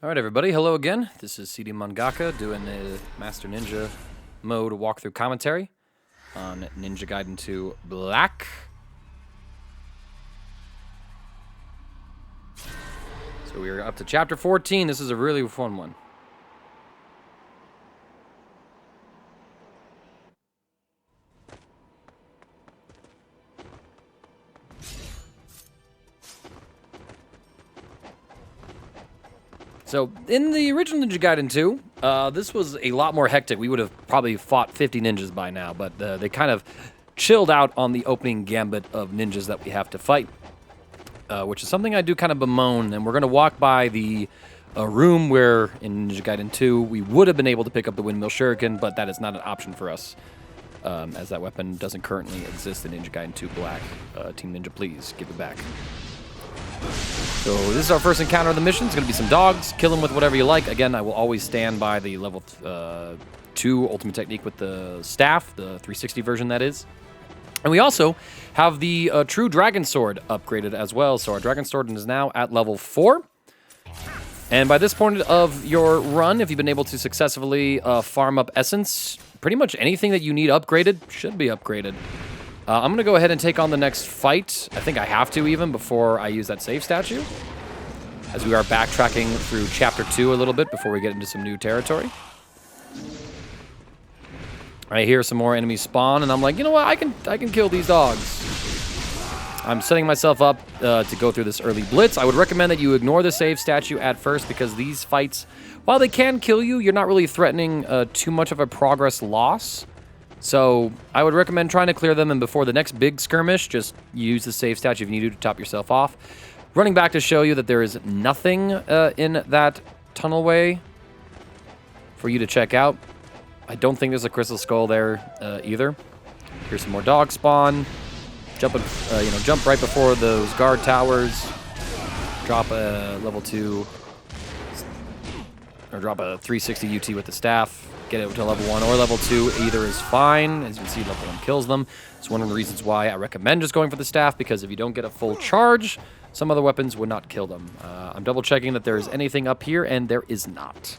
Alright everybody, hello again. This is CD Mangaka doing the Master Ninja mode walkthrough commentary on Ninja Gaiden 2 Black. So we are up to chapter 14. This is a really fun one. So, in the original Ninja Gaiden 2, this was a lot more hectic. We would have probably fought 50 ninjas by now, but they kind of chilled out on the opening gambit of ninjas that we have to fight, which is something I do kind of bemoan. And we're going to walk by the room where, in Ninja Gaiden 2, we would have been able to pick up the Windmill Shuriken, but that is not an option for us, as that weapon doesn't currently exist in Ninja Gaiden 2 Black. Team Ninja, please, give it back. So this is our first encounter of the mission. It's going to be some dogs. Kill them with whatever you like. Again, I will always stand by the level 2 ultimate technique with the staff, the 360 version that is. And we also have the true dragon sword upgraded as well. So our dragon sword is now at level 4. And by this point of your run, if you've been able to successfully farm up essence, pretty much anything that you need upgraded should be upgraded. I'm going to go ahead and take on the next fight. I think I have to even before I use that save statue, as we are backtracking through Chapter 2 a little bit before we get into some new territory. I hear some more enemies spawn, and I'm like, you know what? I can kill these dogs. I'm setting myself up to go through this early blitz. I would recommend that you ignore the save statue at first, because these fights, while they can kill you, you're not really threatening too much of a progress loss. So I would recommend trying to clear them, and before the next big skirmish, just use the save statue if you need to top yourself off. Running back to show you that there is nothing in that tunnelway for you to check out. I don't think there's a crystal skull there either. Here's some more dogs spawn. Jump right before those guard towers. Drop a level 2, or drop a 360 UT with the staff. Get it to level 1 or level 2, either is fine. As you can see, level 1 kills them. It's one of the reasons why I recommend just going for the staff, because if you don't get a full charge, some other weapons would not kill them. I'm double checking that there is anything up here, and there is not.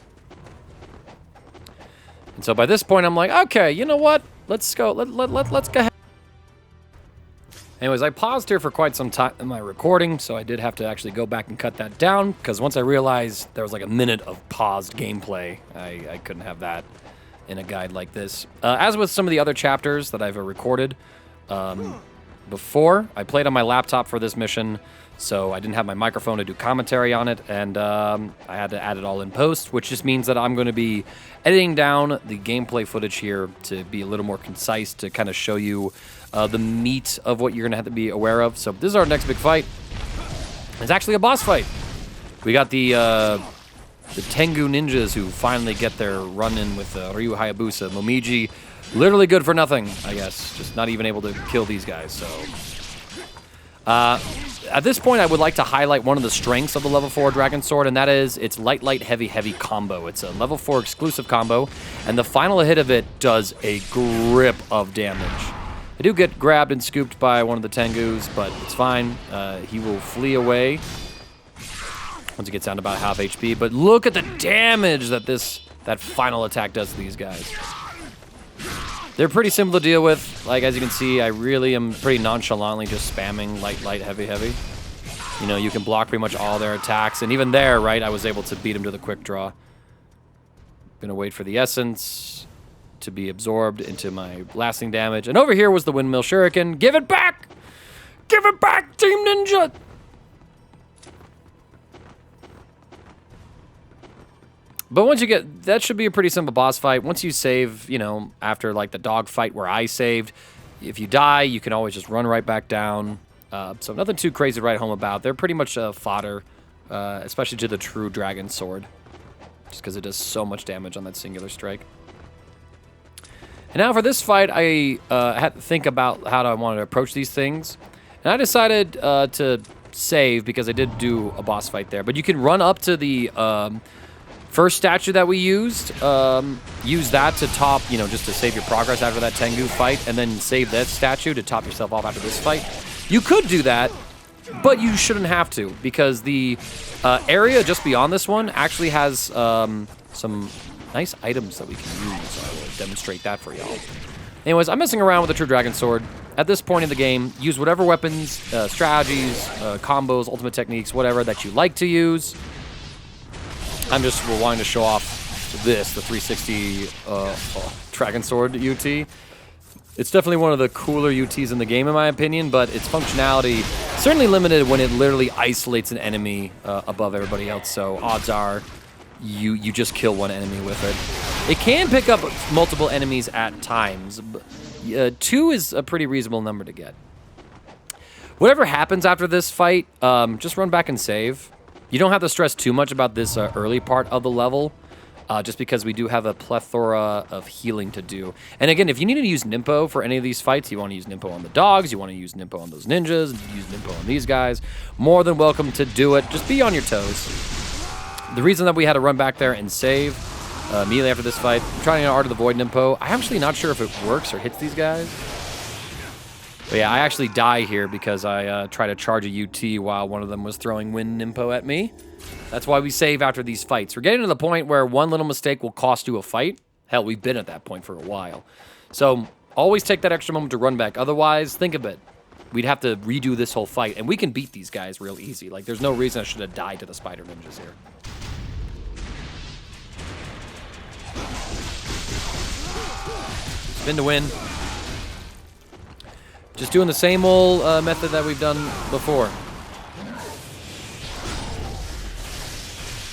And so by this point, I'm like, okay, you know what? Let's go. Let's go ahead. Anyways, I paused here for quite some time in my recording, so I did have to actually go back and cut that down, because once I realized there was like a minute of paused gameplay, I couldn't have that in a guide like this. As with some of the other chapters that I've recorded before, I played on my laptop for this mission, so I didn't have my microphone to do commentary on it, and I had to add it all in post, which just means that I'm going to be editing down the gameplay footage here to be a little more concise, to kind of show you the meat of what you're going to have to be aware of. So this is our next big fight. It's actually a boss fight. We got the Tengu ninjas who finally get their run-in with Ryu Hayabusa. Momiji, literally good for nothing, I guess. Just not even able to kill these guys, so... at this point, I would like to highlight one of the strengths of the level 4 Dragon Sword, and that is its light, heavy, heavy combo. It's a level 4 exclusive combo, and the final hit of it does a grip of damage. I do get grabbed and scooped by one of the Tengus, but it's fine. He will flee away once he gets down to about half HP. But look at the damage that that final attack does to these guys. They're pretty simple to deal with. Like, as you can see, I really am pretty nonchalantly just spamming light, heavy, heavy. You know, you can block pretty much all their attacks. And even there, right, I was able to beat him to the quick draw. Gonna wait for the essence to be absorbed into my lasting damage. And over here was the Windmill Shuriken. Give it back! Give it back, Team Ninja! But once you get... That should be a pretty simple boss fight. Once you save, you know, after, like, the dog fight where I saved, if you die, you can always just run right back down. So nothing too crazy to write home about. They're pretty much fodder, especially to the true dragon sword, just because it does so much damage on that singular strike. And now for this fight, I had to think about how I wanted to approach these things. And I decided to save, because I did do a boss fight there. But you can run up to the first statue that we used. Use that to top, you know, just to save your progress after that Tengu fight. And then save that statue to top yourself off after this fight. You could do that, But you shouldn't have to, because the area just beyond this one actually has some nice items that we can use. I will demonstrate that for y'all. Anyways, I'm messing around with the True Dragon Sword. At this point in the game, use whatever weapons, strategies, combos, ultimate techniques, whatever that you like to use. I'm just wanting to show off this, the 360 Dragon Sword UT. It's definitely one of the cooler UTs in the game, in my opinion, but its functionality certainly limited when it literally isolates an enemy above everybody else. So odds are you just kill one enemy with it. It can pick up multiple enemies at times. 2 is a pretty reasonable number to get. Whatever happens after this fight, just run back and save. You don't have to stress too much about this early part of the level. Just because we do have a plethora of healing to do. And again, if you need to use Nimpo for any of these fights, you want to use Nimpo on the dogs, you want to use Nimpo on those ninjas, use Nimpo on these guys, more than welcome to do it. Just be on your toes. The reason that we had to run back there and save immediately after this fight, I'm trying to Art of the Void Nimpo. I'm actually not sure if it works or hits these guys. But yeah, I actually die here because I try to charge a UT while one of them was throwing Wind Nimpo at me. That's why we save after these fights. We're getting to the point where one little mistake will cost you a fight. Hell, we've been at that point for a while. So always take that extra moment to run back. Otherwise, think of it. We'd have to redo this whole fight, and we can beat these guys real easy. Like, there's no reason I should have died to the spider ninjas here. Spin to win. Just doing the same old method that we've done before.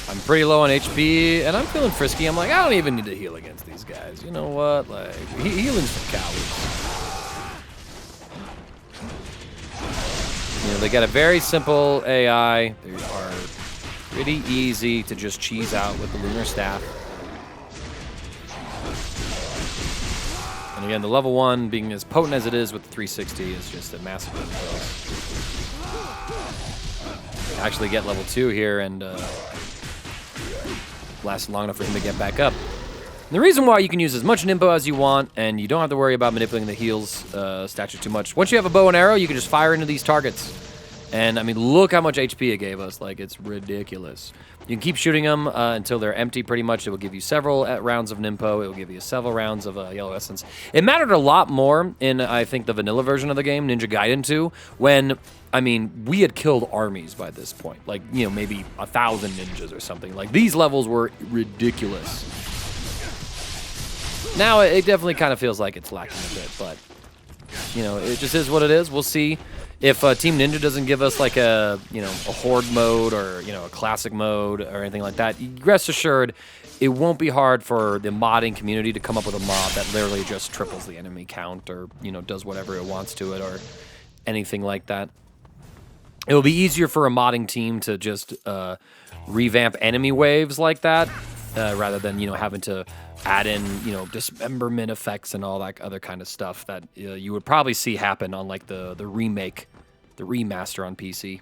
I'm pretty low on HP, and I'm feeling frisky. I'm like, I don't even need to heal against these guys. You know what? Like, healing's for cowards. You know, they got a very simple AI. They are pretty easy to just cheese out with the Lunar Staff. And again, the level 1 being as potent as it is with the 360 is just a massive difference. Actually get level 2 here and last long enough for him to get back up. And the reason why you can use as much Nimpo as you want, and you don't have to worry about manipulating the heals statue too much. Once you have a bow and arrow, you can just fire into these targets. And, I mean, look how much HP it gave us. Like, it's ridiculous. You can keep shooting them until they're empty, pretty much. It will give you several rounds of Nimpo. It will give you several rounds of Yellow Essence. It mattered a lot more in, I think, the vanilla version of the game, Ninja Gaiden 2, when, I mean, we had killed armies by this point. Like, you know, maybe 1,000 ninjas or something. Like, these levels were ridiculous. Now, it definitely kind of feels like it's lacking a bit, but, you know, it just is what it is. We'll see. If Team Ninja doesn't give us like a horde mode or, you know, a classic mode or anything like that, rest assured, it won't be hard for the modding community to come up with a mod that literally just triples the enemy count or, you know, does whatever it wants to it or anything like that. It will be easier for a modding team to just revamp enemy waves like that rather than, you know, having to add in, you know, dismemberment effects and all that other kind of stuff that you would probably see happen on like the remake, the remaster on PC.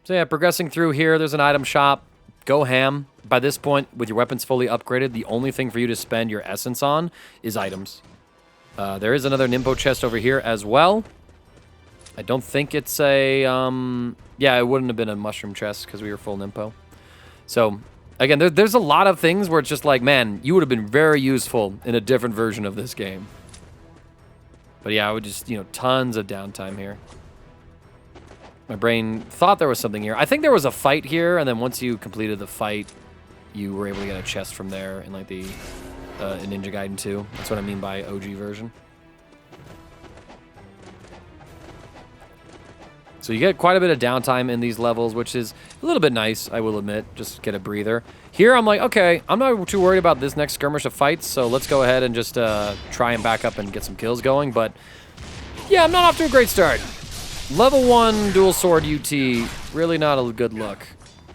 So yeah, progressing through here, there's an item shop. Go ham. By this point, with your weapons fully upgraded, the only thing for you to spend your essence on is items. There is another Nimpo chest over here as well. I don't think it's a, yeah, it wouldn't have been a mushroom chest because we were full Nimpo. So, again, there's a lot of things where it's just like, man, you would have been very useful in a different version of this game. But yeah, I would just, you know, tons of downtime here. My brain thought there was something here. I think there was a fight here, and then once you completed the fight, you were able to get a chest from there in like the in Ninja Gaiden 2. That's what I mean by OG version. So you get quite a bit of downtime in these levels, which is a little bit nice, I will admit. Just get a breather. Here, I'm like, okay, I'm not too worried about this next skirmish of fights, so let's go ahead and just try and back up and get some kills going. But, yeah, I'm not off to a great start. Level 1 dual sword UT, really not a good look.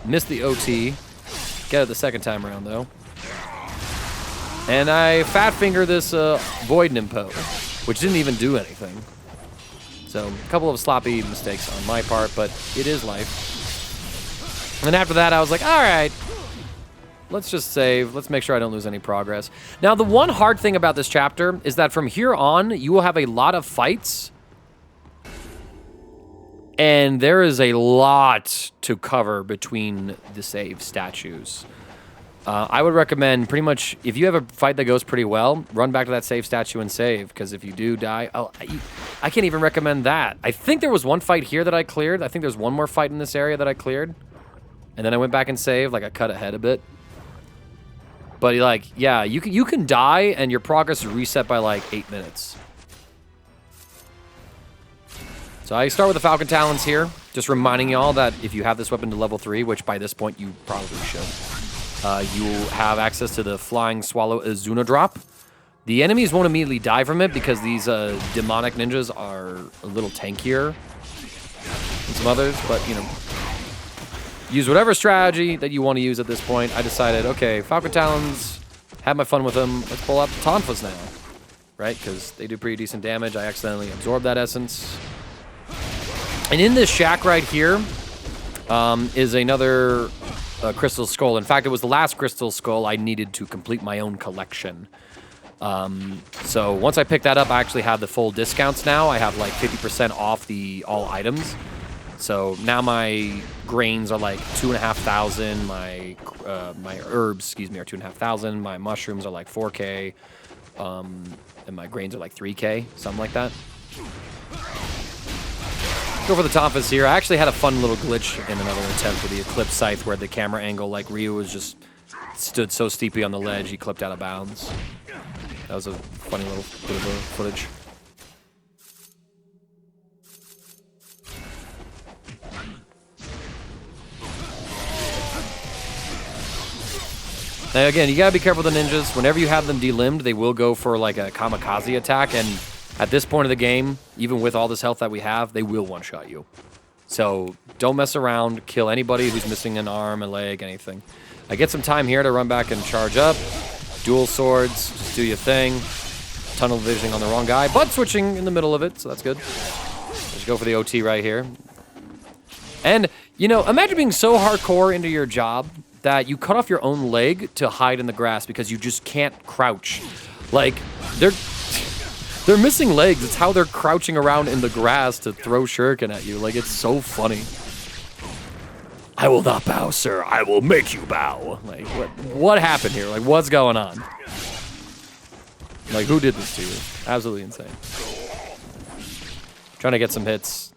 Missed the OT. Get it the second time around, though. And I fat finger this Void Nimpo, which didn't even do anything. So, a couple of sloppy mistakes on my part, but it is life. And after that, I was like, all right, let's just save. Let's make sure I don't lose any progress. Now, the one hard thing about this chapter is that from here on, you will have a lot of fights And there is a lot to cover between the save statues. I would recommend pretty much, if you have a fight that goes pretty well, run back to that save statue and save, because if you do die, I can't even recommend that. I think there was one fight here that I cleared. I think there's one more fight in this area that I cleared. And then I went back and saved, like I cut ahead a bit. But like, yeah, you can die and your progress is reset by like 8 minutes. So I start with the Falcon Talons here, just reminding y'all that if you have this weapon to level 3, which by this point you probably should, you will have access to the Flying Swallow Azuna drop. The enemies won't immediately die from it because these demonic ninjas are a little tankier than some others, but you know, use whatever strategy that you want to use at this point. I decided, okay, Falcon Talons, have my fun with them. Let's pull out the Tonfas now, right? Because they do pretty decent damage. I accidentally absorbed that essence. And in this shack right here is another crystal skull. In fact, it was the last crystal skull I needed to complete my own collection. So once I picked that up, I actually have the full discounts now. I have like 50% off the all items. So now my grains are like 2,500. My herbs, excuse me, are 2,500. My mushrooms are like 4K. And my grains are like 3K, something like that. Go for the Tonfas here. I actually had a fun little glitch in another attempt with the Eclipse Scythe where the camera angle, like Ryu was just stood so steeply on the ledge, he clipped out of bounds. That was a funny little bit of footage. Now again, you gotta be careful with the ninjas. Whenever you have them delimbed, they will go for like a kamikaze attack, and at this point of the game, even with all this health that we have, they will one-shot you. So don't mess around. Kill anybody who's missing an arm, a leg, anything. I get some time here to run back and charge up. Dual swords, just do your thing. Tunnel visioning on the wrong guy, but switching in the middle of it, so that's good. Just go for the OT right here. And, you know, imagine being so hardcore into your job that you cut off your own leg to hide in the grass because you just can't crouch. Like, they're missing legs. It's how they're crouching around in the grass to throw shuriken at you. Like, it's so funny. I will not bow, sir. I will make you bow. Like, what happened here? Like, what's going on? Like, who did this to you? Absolutely insane. Trying to get some hits.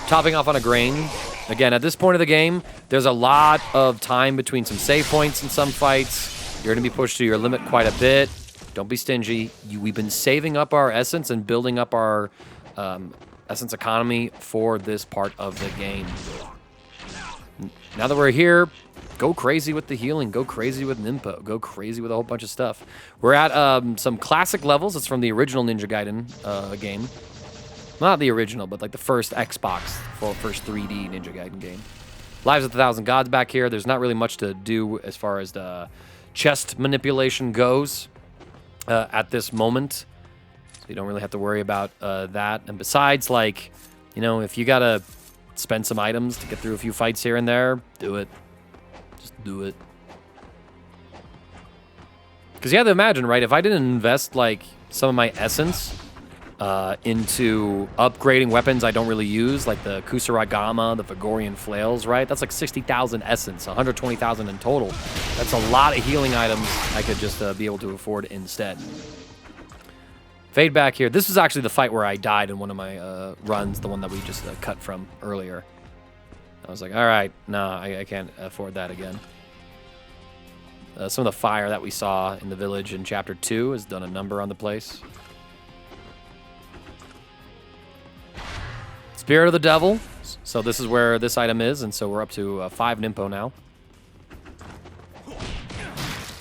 Topping off on a grain. Again, at this point of the game, there's a lot of time between some save points in some fights. You're going to be pushed to your limit quite a bit. Don't be stingy. We've been saving up our essence and building up our essence economy for this part of the game. Now that we're here, go crazy with the healing. Go crazy with Ninpo. Go crazy with a whole bunch of stuff. We're at some classic levels. It's from the original Ninja Gaiden game. Not the original, but like the first Xbox, first 3D Ninja Gaiden game. Lives of the Thousand Gods back here. There's not really much to do as far as the chest manipulation goes at this moment. So you don't really have to worry about that. And besides, like, you know, if you gotta spend some items to get through a few fights here and there, do it. Just do it. Because you have to imagine, right? If I didn't invest, like, some of my essence into upgrading weapons I don't really use, like the Kusarigama, the Vigorian flails, right? That's like 60,000 essence, 120,000 in total. That's a lot of healing items I could just be able to afford instead. Fade back here. This is actually the fight where I died in one of my runs, the one that we just cut from earlier. I was like, all right, no, I can't afford that again. Some of the fire that we saw in the village in Chapter 2 has done a number on the place. Spirit of the Devil. So this is where this item is, and so we're up to 5 Ninpo now.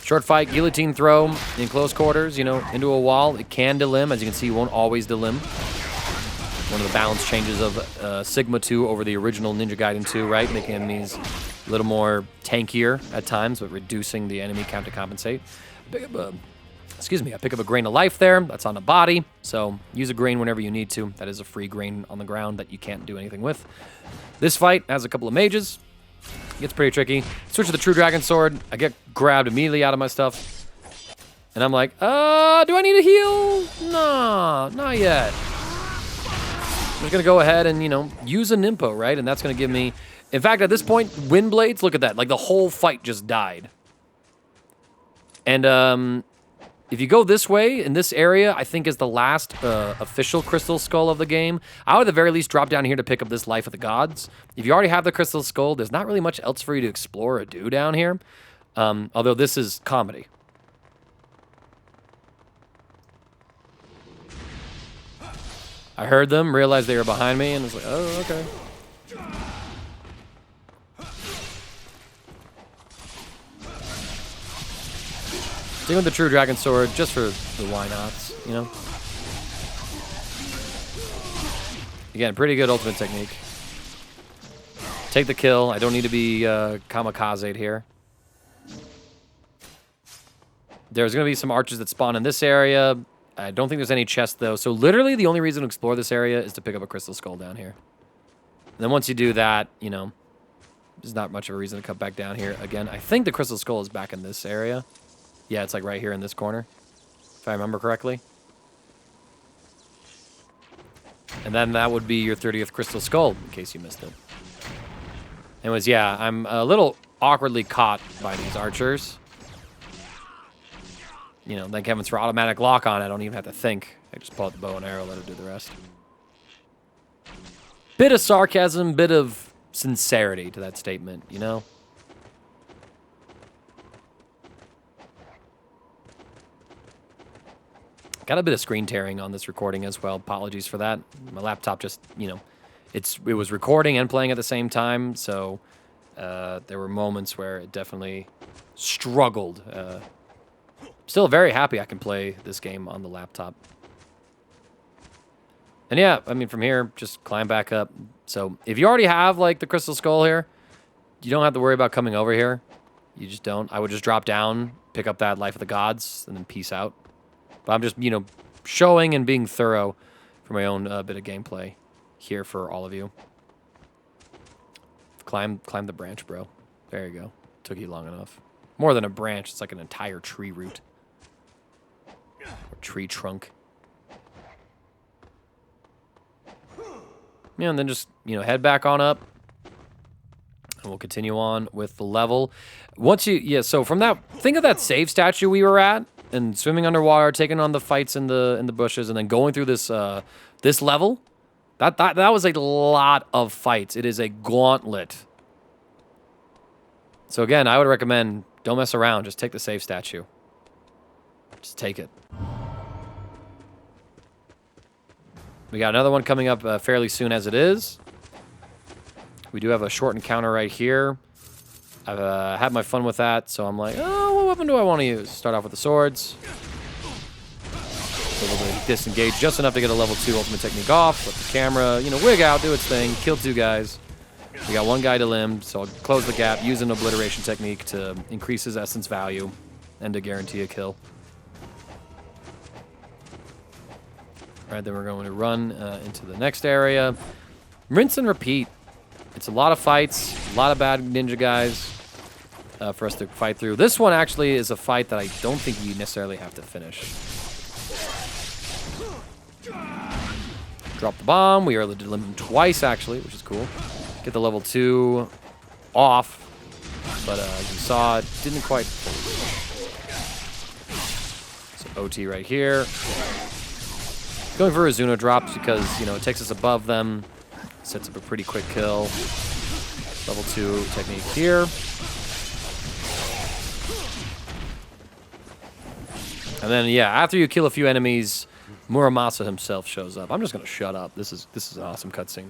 Short fight, guillotine throw in close quarters, you know, into a wall. It can delim. As you can see, it won't always delim. One of the balance changes of Sigma 2 over the original Ninja Gaiden 2, right? Making enemies a little more tankier at times, but reducing the enemy count to compensate. I pick up a grain of life there. That's on the body. So use a grain whenever you need to. That is a free grain on the ground that you can't do anything with. This fight has a couple of mages. It gets pretty tricky. Switch to the True Dragon Sword. I get grabbed immediately out of my stuff. And I'm like, do I need a heal? Nah, not yet. just going to go ahead and, you know, use a Nimpo, right? And that's going to give me... In fact, at this point, Wind Blades, look at that. Like, the whole fight just died. And if you go this way, in this area, I think is the last official Crystal Skull of the game. I would at the very least drop down here to pick up this Life of the Gods. If you already have the Crystal Skull, there's not really much else for you to explore or do down here. Although this is comedy. I heard them, realized they were behind me, and was like, oh, okay. Sticking with the True Dragon Sword, just for the why-nots, you know? Again, pretty good ultimate technique. Take the kill. I don't need to be kamikaze here. There's going to be some archers that spawn in this area. I don't think there's any chests, though. So literally the only reason to explore this area is to pick up a Crystal Skull down here. And then once you do that, you know, there's not much of a reason to come back down here again. I think the Crystal Skull is back in this area. Yeah, it's like right here in this corner, if I remember correctly. And then that would be your 30th Crystal Skull, in case you missed it. Anyways, yeah, I'm a little awkwardly caught by these archers. You know, like Kevin's for automatic lock on, I don't even have to think. I just pull out the bow and arrow, let it do the rest. Bit of sarcasm, bit of sincerity to that statement, you know? Got a bit of screen tearing on this recording as well. Apologies for that. My laptop just, you know, it was recording and playing at the same time, so there were moments where it definitely struggled. Still very happy I can play this game on the laptop. And yeah, I mean, from here, just climb back up. So if you already have, like, the Crystal Skull here, you don't have to worry about coming over here. You just don't. I would just drop down, pick up that Life of the Gods, and then peace out. But I'm just, you know, showing and being thorough for my own bit of gameplay here for all of you. Climb the branch, bro. There you go. Took you long enough. More than a branch. It's like an entire tree root. Or tree trunk. Yeah, and then just, you know, head back on up. And we'll continue on with the level. Once you, yeah, so from that, think of that save statue we were at. And swimming underwater, taking on the fights in the bushes, and then going through this this level, that was a lot of fights. It is a gauntlet. So again, I would recommend don't mess around. Just take the save statue. Just take it. We got another one coming up fairly soon as it is. We do have a short encounter right here. I've had my fun with that, so I'm like, oh, what weapon do I want to use? Start off with the swords. So we'll disengage just enough to get a level 2 ultimate technique off. Let the camera, you know, wig out, do its thing, kill 2 guys. We got 1 guy to limb, so I'll close the gap, use an obliteration technique to increase his essence value and to guarantee a kill. All right, then we're going to run into the next area. Rinse and repeat. It's a lot of fights, a lot of bad ninja guys for us to fight through. This one actually is a fight that I don't think you necessarily have to finish. Drop the bomb. We are able to limit him twice, actually, which is cool. Get the level 2 off, but as you saw, it didn't quite. So OT right here. Going for Azuno drops because, you know, it takes us above them. Sets up a pretty quick kill. Level 2 technique here. And then, yeah, after you kill a few enemies, Muramasa himself shows up. I'm just going to shut up. This is an awesome cutscene.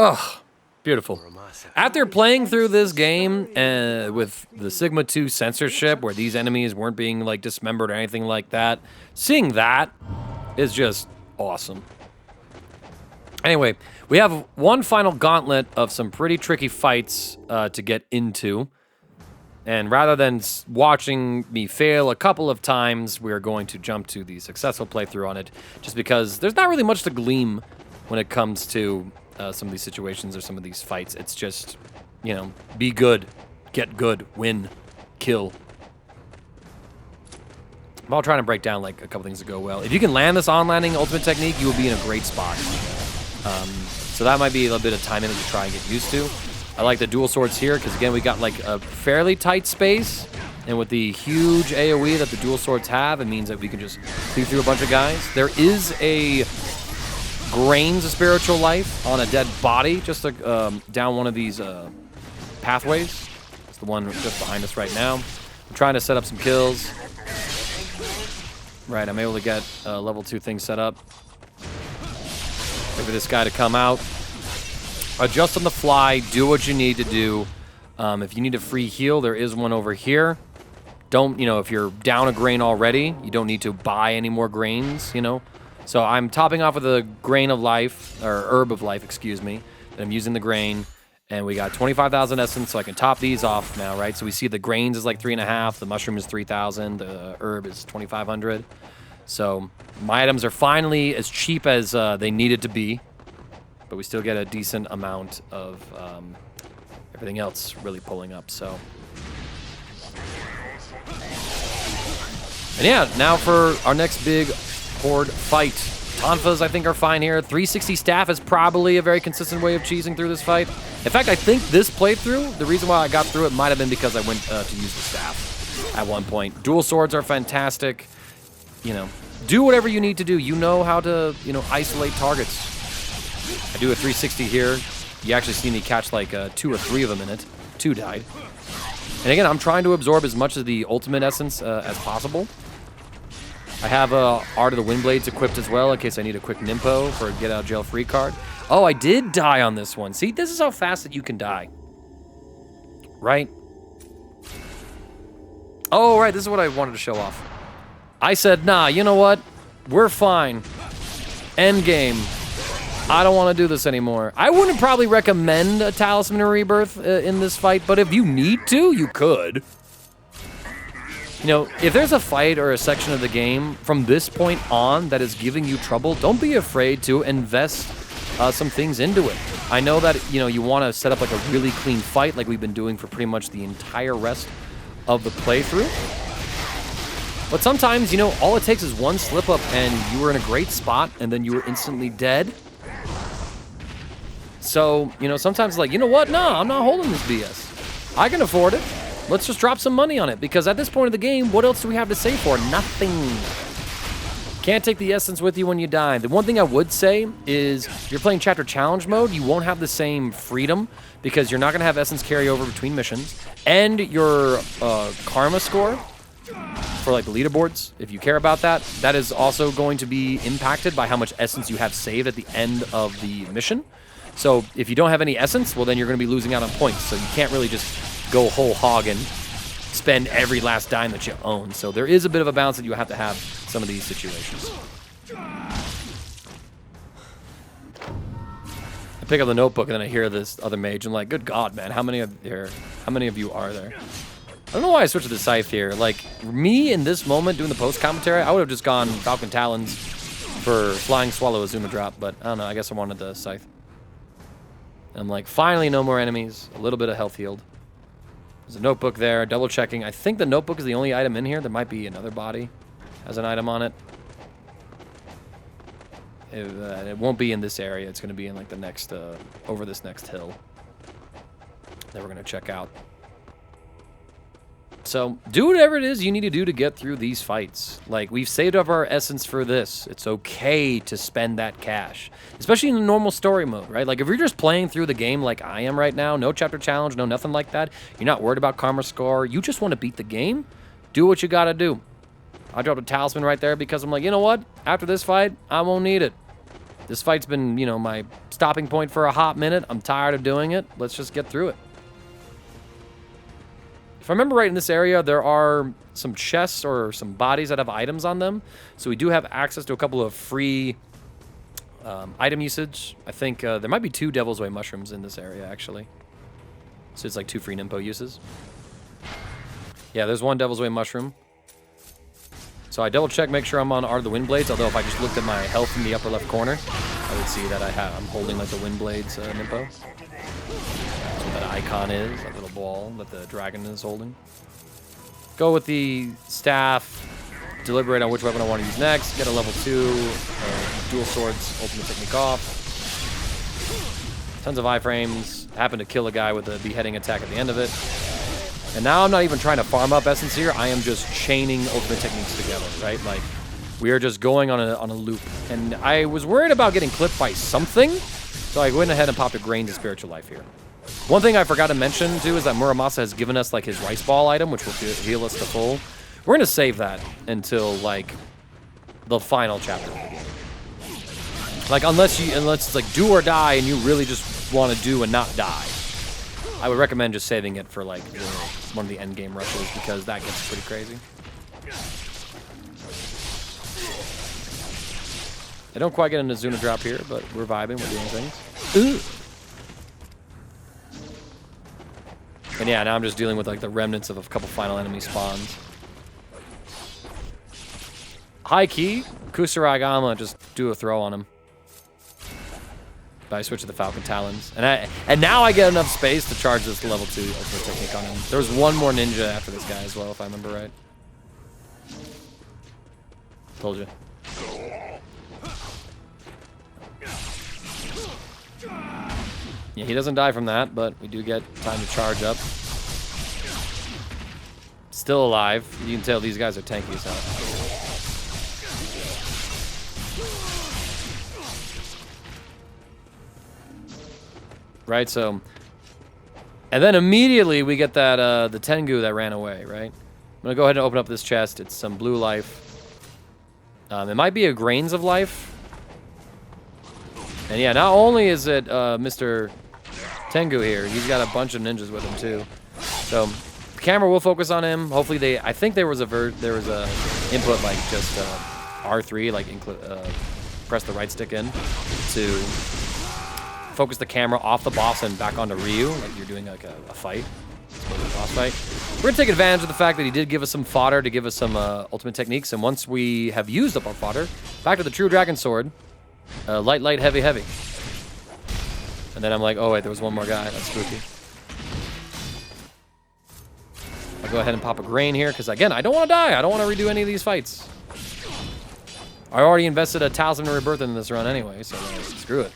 Oh, beautiful. After playing through this game with the Sigma 2 censorship, where these enemies weren't being like dismembered or anything like that, seeing that is just Awesome. Anyway, we have one final gauntlet of some pretty tricky fights to get into. And rather than watching me fail a couple of times, we're going to jump to the successful playthrough on it, just because there's not really much to glean when it comes to some of these situations or some of these fights. It's just, you know, be good, get good, win, kill. I'm all trying to break down like a couple things that go well. If you can land this on-landing ultimate technique, you will be in a great spot. So that might be a little bit of timing to try and get used to. I like the dual swords here because, again, we got like a fairly tight space. And with the huge AoE that the dual swords have, it means that we can just cleave through a bunch of guys. There is a grains of spiritual life on a dead body just down one of these pathways. It's the one just behind us right now. I'm trying to set up some kills. Right, I'm able to get level 2 things set up. Wait for this guy to come out. Adjust on the fly. Do what you need to do. If you need a free heal, there is one over here. Don't, you know, if you're down a grain already, you don't need to buy any more grains, you know. So I'm topping off with a grain of life, or herb of life, excuse me. And I'm using the grain. And we got 25,000 essence, so I can top these off now, right? So we see the grains is like 3.5, the mushroom is 3,000, the herb is 2,500. So my items are finally as cheap as they needed to be, but we still get a decent amount of everything else really pulling up, so. And yeah, now for our next big horde fight. Tonfas, I think, are fine here. 360 staff is probably a very consistent way of cheesing through this fight. In fact, I think this playthrough, the reason why I got through it might have been because I went to use the staff at one point. Dual swords are fantastic. You know, do whatever you need to do. You know how to, you know, isolate targets. I do a 360 here. You actually see me catch like 2 or 3 of them in it. 2 died. And again, I'm trying to absorb as much of the ultimate essence as possible. I have Art of the Windblades equipped as well in case I need a quick Nimpo for a get out of jail free card. Oh, I did die on this one. See, this is how fast that you can die. Right? Oh, right, this is what I wanted to show off. I said, nah, you know what? We're fine. End game. I don't want to do this anymore. I wouldn't probably recommend a Talisman or Rebirth in this fight, but if you need to, you could. You know, if there's a fight or a section of the game from this point on that is giving you trouble, don't be afraid to invest some things into it. I know that, you know, you want to set up like a really clean fight like we've been doing for pretty much the entire rest of the playthrough. But sometimes, you know, all it takes is one slip up and you were in a great spot and then you were instantly dead. So, you know, sometimes like, you know what? No, I'm not holding this BS. I can afford it. Let's just drop some money on it, because at this point of the game, what else do we have to save for? Nothing. Can't take the essence with you when you die. The one thing I would say is, if you're playing chapter challenge mode, you won't have the same freedom, because you're not going to have essence carry over between missions, and your karma score for like the leaderboards, if you care about that, that is also going to be impacted by how much essence you have saved at the end of the mission. So if you don't have any essence, well, then you're going to be losing out on points, so you can't really just go whole hog and spend every last dime that you own. So there is a bit of a balance that you have to have some of these situations. I pick up the notebook and then I hear this other mage. I'm like, good God, man, how many of you are there? I don't know why I switched to the scythe here. Like, me in this moment doing the post commentary, I would have just gone Falcon Talons for Flying Swallow Azuma drop, but I don't know, I guess I wanted the scythe. I'm like, finally no more enemies, a little bit of health healed. There's a notebook there, double checking. I think the notebook is the only item in here. There might be another body has an item on it. It won't be in this area. It's going to be in like the next, over this next hill that we're going to check out. So do whatever it is you need to do to get through these fights. Like, we've saved up our essence for this. It's okay to spend that cash, especially in the normal story mode, right? Like, if you're just playing through the game like I am right now, no chapter challenge, no nothing like that, you're not worried about karma score, you just want to beat the game, do what you got to do. I dropped a talisman right there because I'm like, you know what? After this fight, I won't need it. This fight's been, you know, my stopping point for a hot minute. I'm tired of doing it. Let's just get through it. If I remember right, in this area, there are some chests or some bodies that have items on them. So we do have access to a couple of free Item usage. I think there might be 2 Devil's Way mushrooms in this area, actually. So it's like 2 free Nimpo uses. Yeah, there's 1 Devil's Way mushroom. So I double check, make sure I'm on Art of the Windblades, although if I just looked at my health in the upper left corner, I would see that I'm holding like the Windblades Nimpo. That's what that icon is, that little ball that the dragon is holding. Go with the staff, deliberate on which weapon I want to use next, get a level 2, dual swords, ultimate technique off. Tons of iframes, happen to kill a guy with a beheading attack at the end of it. And now I'm not even trying to farm up essence here, I am just chaining ultimate techniques together, right? Like, we are just going on a loop. And I was worried about getting clipped by something, so I went ahead and popped a Grains of Spiritual Life here. One thing I forgot to mention, too, is that Muramasa has given us, like, his Rice Ball item, which will heal us to full. We're going to save that until, like, the final chapter of the game. Like, unless it's, like, do or die, and you really just want to do and not die. I would recommend just saving it for, like, one of the endgame rushes, because that gets pretty crazy. I don't quite get an Azuna drop here, but we're vibing, we're doing things. Ooh. And yeah, now I'm just dealing with like the remnants of a couple final enemy spawns. High key, Kusaragama, just do a throw on him. But I switch to the Falcon Talons. And now I get enough space to charge this level 2 ultimate technique on him. There was 1 more ninja after this guy as well, if I remember right. Told you. Yeah, he doesn't die from that, but we do get time to charge up. Still alive. You can tell these guys are tanky as hell. Right, so... And then immediately we get that, the Tengu that ran away, right? I'm gonna go ahead and open up this chest. It's some blue life. It might be a Grains of Life. And yeah, not only is it, Mr. Tengu here, he's got a bunch of ninjas with him too. So the camera will focus on him. Hopefully I think there was a input like just R3, like press the right stick in to focus the camera off the boss and back onto Ryu, like you're doing like a fight, a boss fight. We're gonna take advantage of the fact that he did give us some fodder to give us some ultimate techniques, and once we have used up our fodder, back to the True Dragon Sword, light, light, heavy, heavy. And then I'm like, oh wait, there was 1 more guy. That's spooky. I'll go ahead and pop a grain here, because again, I don't want to die. I don't want to redo any of these fights. I already invested a Talisman Rebirth in this run anyway, so screw it.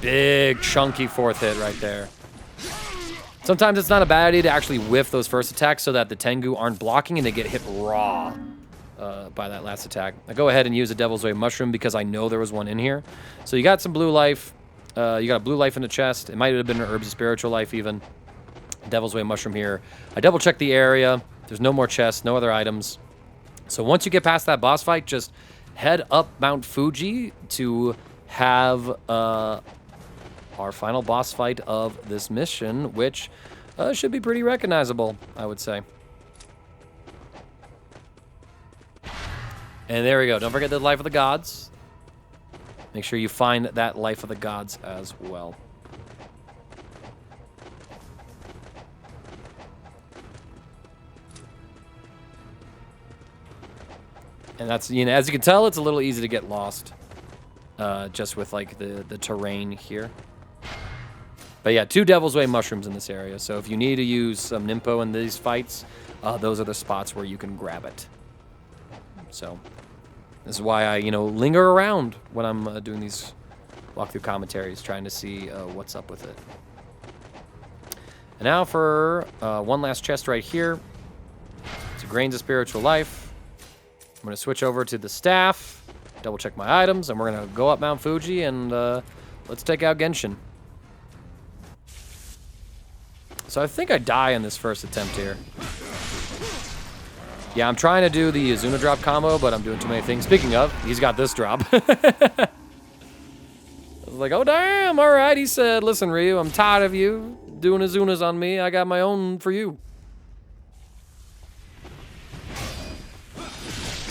Big, chunky 4th hit right there. Sometimes it's not a bad idea to actually whiff those first attacks so that the Tengu aren't blocking and they get hit raw by that last attack. I go ahead and use a Devil's Way Mushroom because I know there was 1 in here. So you got some blue life. You got a blue life in the chest. It might have been an Herbs of Spiritual Life even. Devil's Way Mushroom here. I double checked the area. There's no more chests, no other items. So once you get past that boss fight, just head up Mount Fuji to have our final boss fight of this mission, which should be pretty recognizable, I would say. And there we go. Don't forget the Life of the Gods. Make sure you find that Life of the Gods as well. And that's, you know, as you can tell, it's a little easy to get lost. Just with like the terrain here. But yeah, 2 Devil's Way mushrooms in this area. So if you need to use some Nimpo in these fights, those are the spots where you can grab it. So this is why I, you know, linger around when I'm doing these walkthrough commentaries, trying to see what's up with it. And now for 1 last chest right here. It's a Grains of Spiritual Life. I'm going to switch over to the staff, double check my items, and we're going to go up Mount Fuji and let's take out Genshin. So I think I die in this first attempt here. Yeah, I'm trying to do the Azuna drop combo, but I'm doing too many things. Speaking of, he's got this drop. I was like, oh damn, all right. He said, listen, Ryu, I'm tired of you doing Azunas on me. I got my own for you.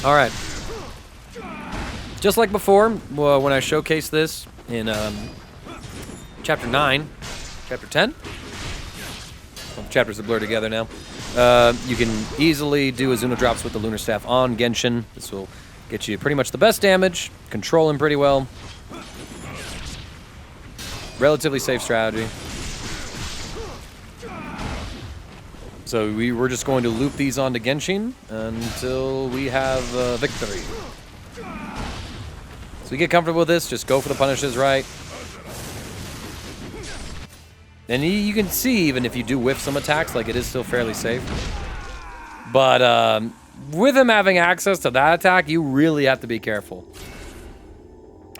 All right. Just like before, when I showcased this in Chapter 9, Chapter 10? Well, the chapters are blurred together now. You can easily do Azuna drops with the Lunar Staff on Genshin. This will get you pretty much the best damage, control him pretty well. Relatively safe strategy. So we're just going to loop these onto Genshin until we have victory. So we get comfortable with this, just go for the punishes right. And you can see, even if you do whiff some attacks, like it is still fairly safe. But with him having access to that attack, you really have to be careful.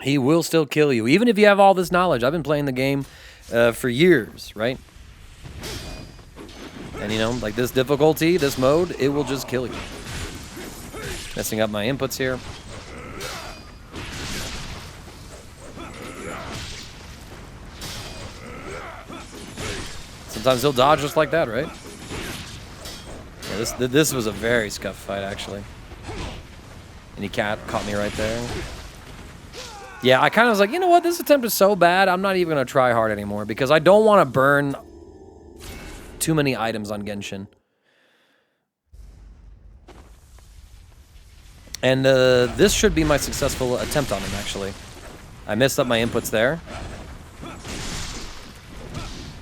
He will still kill you, even if you have all this knowledge. I've been playing the game for years, right? And you know, like this difficulty, this mode, it will just kill you. Messing up my inputs here. Sometimes he'll dodge just like that, right? Yeah, this was a very scuffed fight, actually. And he caught me right there. Yeah, I kind of was like, you know what? This attempt is so bad, I'm not even going to try hard anymore because I don't want to burn too many items on Genshin. And this should be my successful attempt on him, actually. I messed up my inputs there.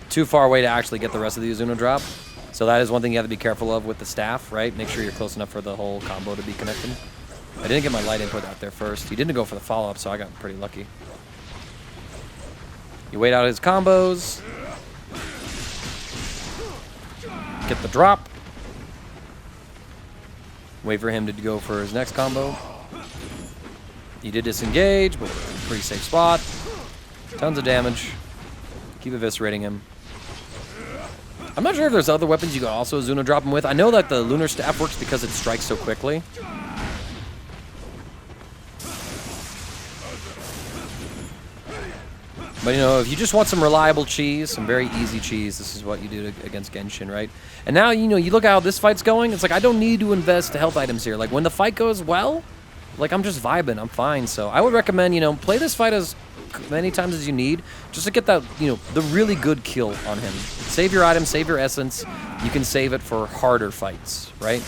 Too far away to actually get the rest of the Azuna drop. So that is one thing you have to be careful of with the staff, right? Make sure you're close enough for the whole combo to be connected. I didn't get my light input out there first. He didn't go for the follow-up, so I got pretty lucky. You wait out his combos. Get the drop. Wait for him to go for his next combo. He did disengage, but pretty safe spot. Tons of damage. Keep eviscerating him. I'm not sure if there's other weapons you can also Azuna drop him with. I know that the Lunar Staff works because it strikes so quickly. But, you know, if you just want some reliable cheese, some very easy cheese, this is what you do against Genshin, right? And now, you know, you look at how this fight's going. It's like, I don't need to invest health items here. Like, when the fight goes well, like, I'm just vibing. I'm fine. So I would recommend, you know, play this fight as many times as you need just to get that, you know, the really good kill on him. Save your items, save your essence. You can save it for harder fights, right?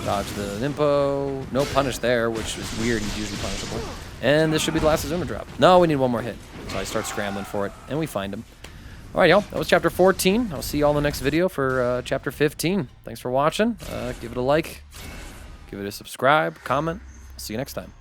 Dodge the Nimpo. No punish there, which is weird. He's usually punishable. And this should be the last Azuna drop. No, we need one more hit. So I start scrambling for it, and we find him. All right, y'all. That was Chapter 14. I'll see you all in the next video for Chapter 15. Thanks for watching. Give it a like. Give it a subscribe, comment. See you next time.